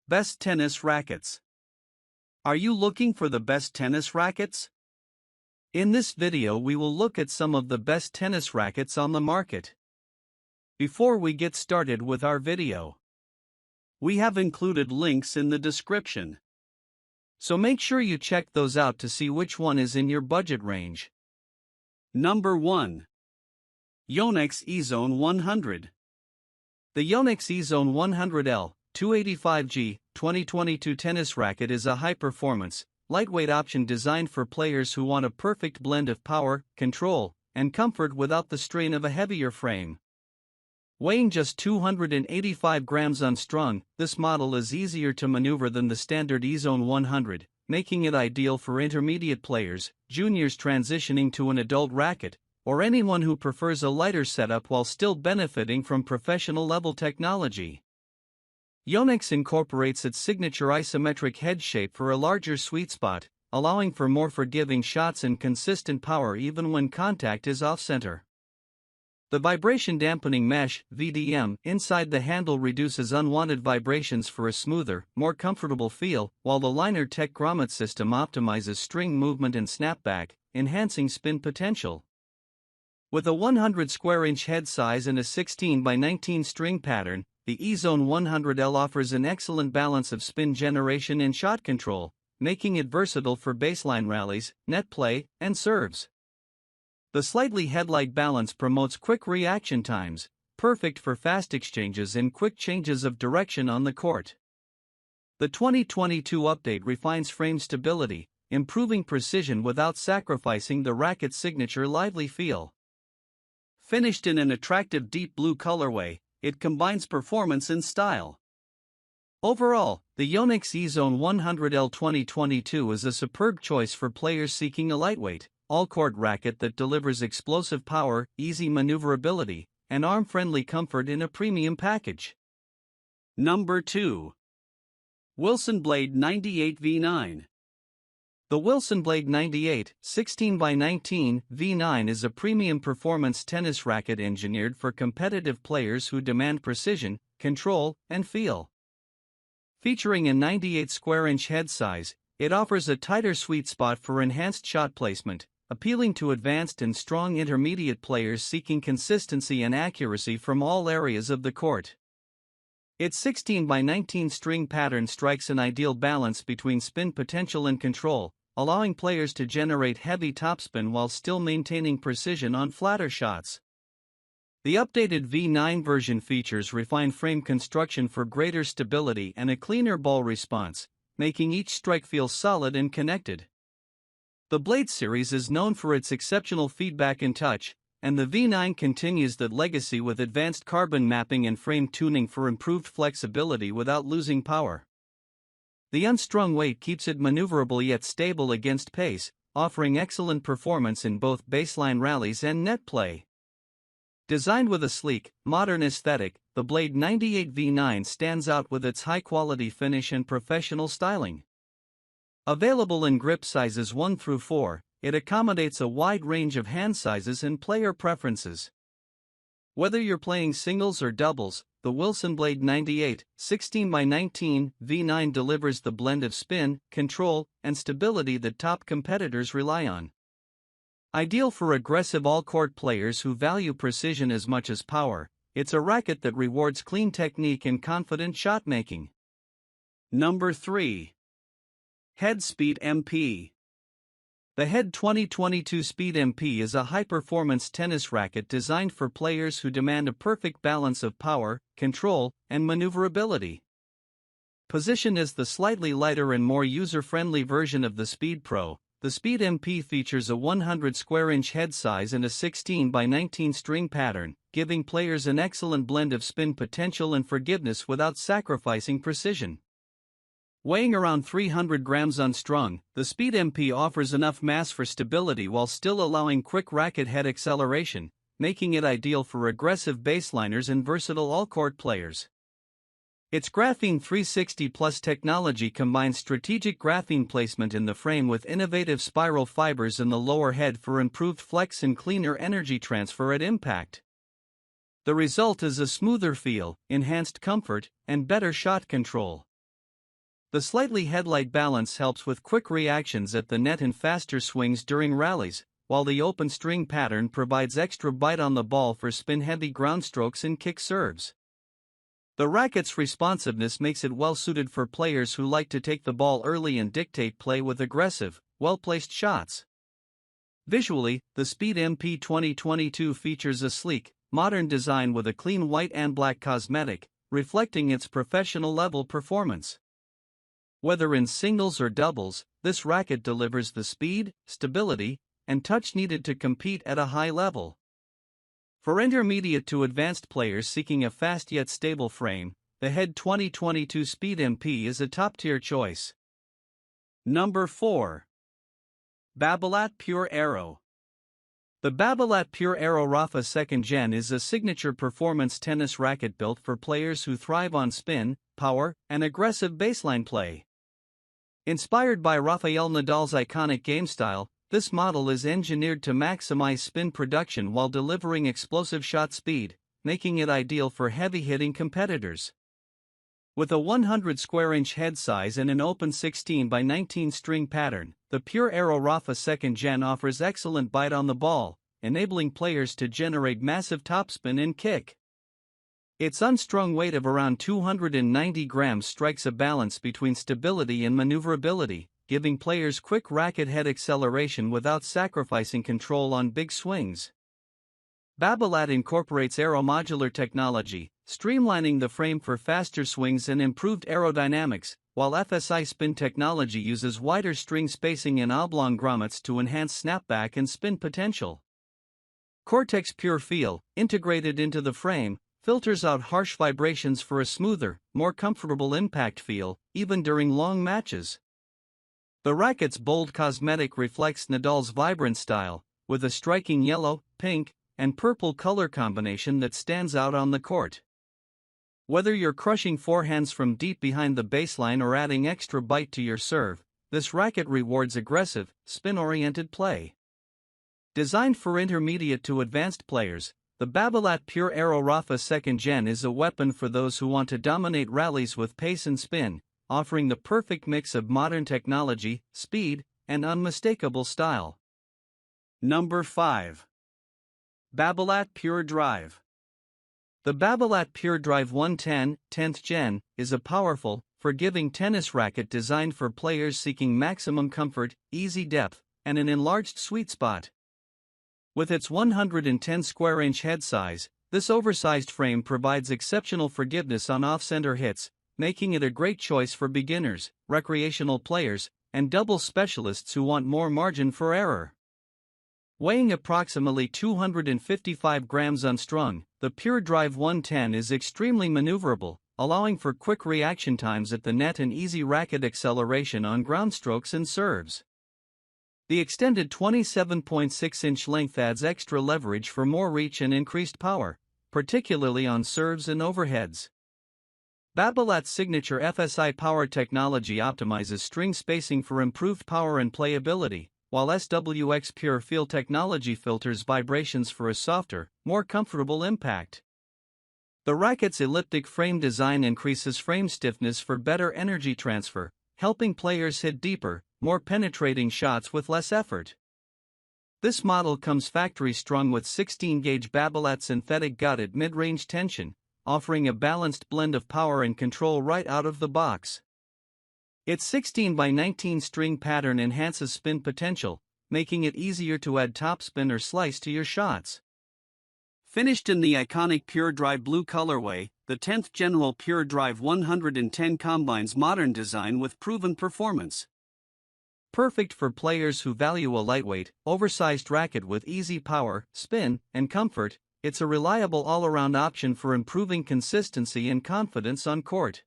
Best tennis rackets. Are you looking for the best tennis rackets? In this video we will look at some of the best tennis rackets on the market. Before we get started with our video, we have included links in the description. So make sure you check those out to see which one is in your budget range. Number 1. Yonex Ezone 100. The Yonex Ezone 100L 285G 2022 tennis racket is a high-performance, lightweight option designed for players who want a perfect blend of power, control, and comfort without the strain of a heavier frame. Weighing just 285 grams unstrung, this model is easier to maneuver than the standard Ezone 100, making it ideal for intermediate players, juniors transitioning to an adult racket, or anyone who prefers a lighter setup while still benefiting from professional-level technology. Yonex incorporates its signature isometric head shape for a larger sweet spot, allowing for more forgiving shots and consistent power even when contact is off-center. The vibration dampening mesh (VDM) inside the handle reduces unwanted vibrations for a smoother, more comfortable feel, while the liner tech grommet system optimizes string movement and snapback, enhancing spin potential. With a 100 square inch head size and a 16 by 19 string pattern, the Ezone 100L offers an excellent balance of spin generation and shot control, making it versatile for baseline rallies, net play, and serves. The slightly headlight balance promotes quick reaction times, perfect for fast exchanges and quick changes of direction on the court. The 2022 update refines frame stability, improving precision without sacrificing the racket's signature lively feel. Finished in an attractive deep blue colorway, it combines performance and style. Overall, the Yonex Ezone 100L 2022 is a superb choice for players seeking a lightweight, all-court racket that delivers explosive power, easy maneuverability, and arm-friendly comfort in a premium package. Number 2. Wilson Blade 98 V9. The Wilson Blade 98 16x19 V9 is a premium performance tennis racket engineered for competitive players who demand precision, control, and feel. Featuring a 98 square inch head size, it offers a tighter sweet spot for enhanced shot placement, appealing to advanced and strong intermediate players seeking consistency and accuracy from all areas of the court. Its 16 by 19 string pattern strikes an ideal balance between spin potential and control, allowing players to generate heavy topspin while still maintaining precision on flatter shots. The updated V9 version features refined frame construction for greater stability and a cleaner ball response, making each strike feel solid and connected. The Blade series is known for its exceptional feedback and touch, and the V9 continues that legacy with advanced carbon mapping and frame tuning for improved flexibility without losing power. The unstrung weight keeps it maneuverable yet stable against pace, offering excellent performance in both baseline rallies and net play. Designed with a sleek, modern aesthetic, the Blade 98 V9 stands out with its high-quality finish and professional styling. Available in grip sizes 1 through 4, it accommodates a wide range of hand sizes and player preferences. Whether you're playing singles or doubles, the Wilson Blade 98 16x19 V9 delivers the blend of spin, control, and stability that top competitors rely on. Ideal for aggressive all-court players who value precision as much as power, it's a racket that rewards clean technique and confident shot-making. Number 3. Head Speed MP. The Head 2022 Speed MP is a high-performance tennis racket designed for players who demand a perfect balance of power, control, and maneuverability. Positioned as the slightly lighter and more user-friendly version of the Speed Pro, the Speed MP features a 100 square inch head size and a 16 by 19 string pattern, giving players an excellent blend of spin potential and forgiveness without sacrificing precision. Weighing around 300 grams unstrung, the Speed MP offers enough mass for stability while still allowing quick racket head acceleration, making it ideal for aggressive baseliners and versatile all-court players. Its Graphene 360 Plus technology combines strategic graphene placement in the frame with innovative spiral fibers in the lower head for improved flex and cleaner energy transfer at impact. The result is a smoother feel, enhanced comfort, and better shot control. The slightly headlight balance helps with quick reactions at the net and faster swings during rallies, while the open string pattern provides extra bite on the ball for spin-heavy ground strokes and kick serves. The racket's responsiveness makes it well-suited for players who like to take the ball early and dictate play with aggressive, well-placed shots. Visually, the Speed MP 2022 features a sleek, modern design with a clean white and black cosmetic, reflecting its professional-level performance. Whether in singles or doubles, this racket delivers the speed, stability, and touch needed to compete at a high level. For intermediate to advanced players seeking a fast yet stable frame, the Head 2022 Speed MP is a top-tier choice. Number 4. Babolat Pure Aero. The Babolat Pure Aero Rafa 2nd Gen is a signature performance tennis racket built for players who thrive on spin, power, and aggressive baseline play. Inspired by Rafael Nadal's iconic game style, this model is engineered to maximize spin production while delivering explosive shot speed, making it ideal for heavy-hitting competitors. With a 100 square inch head size and an open 16 by 19 string pattern, the Pure Aero Rafa 2nd Gen offers excellent bite on the ball, enabling players to generate massive topspin and kick. Its unstrung weight of around 290 grams strikes a balance between stability and maneuverability, giving players quick racket head acceleration without sacrificing control on big swings. Babolat incorporates aeromodular technology, streamlining the frame for faster swings and improved aerodynamics, while FSI spin technology uses wider string spacing and oblong grommets to enhance snapback and spin potential. Cortex Pure Feel, integrated into the frame, filters out harsh vibrations for a smoother, more comfortable impact feel, even during long matches. The racket's bold cosmetic reflects Nadal's vibrant style, with a striking yellow, pink, and purple color combination that stands out on the court. Whether you're crushing forehands from deep behind the baseline or adding extra bite to your serve, this racket rewards aggressive, spin-oriented play. Designed for intermediate to advanced players, the Babolat Pure Aero Rafa 2nd Gen is a weapon for those who want to dominate rallies with pace and spin, offering the perfect mix of modern technology, speed, and unmistakable style. Number 5. Babolat Pure Drive. The Babolat Pure Drive 110, 10th Gen, is a powerful, forgiving tennis racket designed for players seeking maximum comfort, easy depth, and an enlarged sweet spot. With its 110 square inch head size, this oversized frame provides exceptional forgiveness on off-center hits, making it a great choice for beginners, recreational players, and double specialists who want more margin for error. Weighing approximately 255 grams unstrung, the Pure Drive 110 is extremely maneuverable, allowing for quick reaction times at the net and easy racket acceleration on ground strokes and serves. The extended 27.6-inch length adds extra leverage for more reach and increased power, particularly on serves and overheads. Babolat's signature FSI power technology optimizes string spacing for improved power and playability, while SWX Pure Feel technology filters vibrations for a softer, more comfortable impact. The racket's elliptic frame design increases frame stiffness for better energy transfer, helping players hit deeper, more penetrating shots with less effort. This model comes factory strung with 16-gauge Babolat synthetic gut at mid-range tension, offering a balanced blend of power and control right out of the box. Its 16 by 19 string pattern enhances spin potential, making it easier to add topspin or slice to your shots. Finished in the iconic Pure Drive blue colorway, the 10th Gen Pure Drive 110 combines modern design with proven performance. Perfect for players who value a lightweight, oversized racket with easy power, spin, and comfort, it's a reliable all-around option for improving consistency and confidence on court.